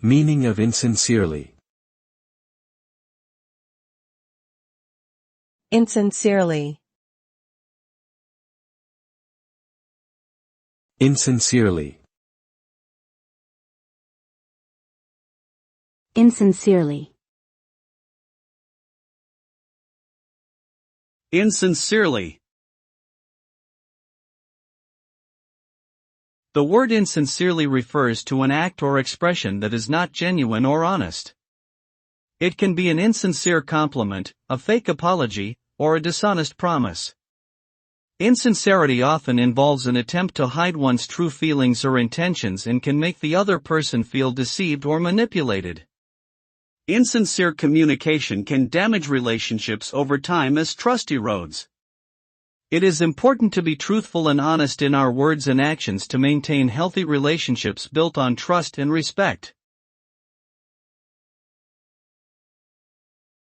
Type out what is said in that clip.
Meaning of insincerely. Insincerely. Insincerely. Insincerely. Insincerely. The word insincerely refers to an act or expression that is not genuine or honest. It can be an insincere compliment, a fake apology, or a dishonest promise. Insincerity often involves an attempt to hide one's true feelings or intentions and can make the other person feel deceived or manipulated. Insincere communication can damage relationships over time as trust erodes. It is important to be truthful and honest in our words and actions to maintain healthy relationships built on trust and respect.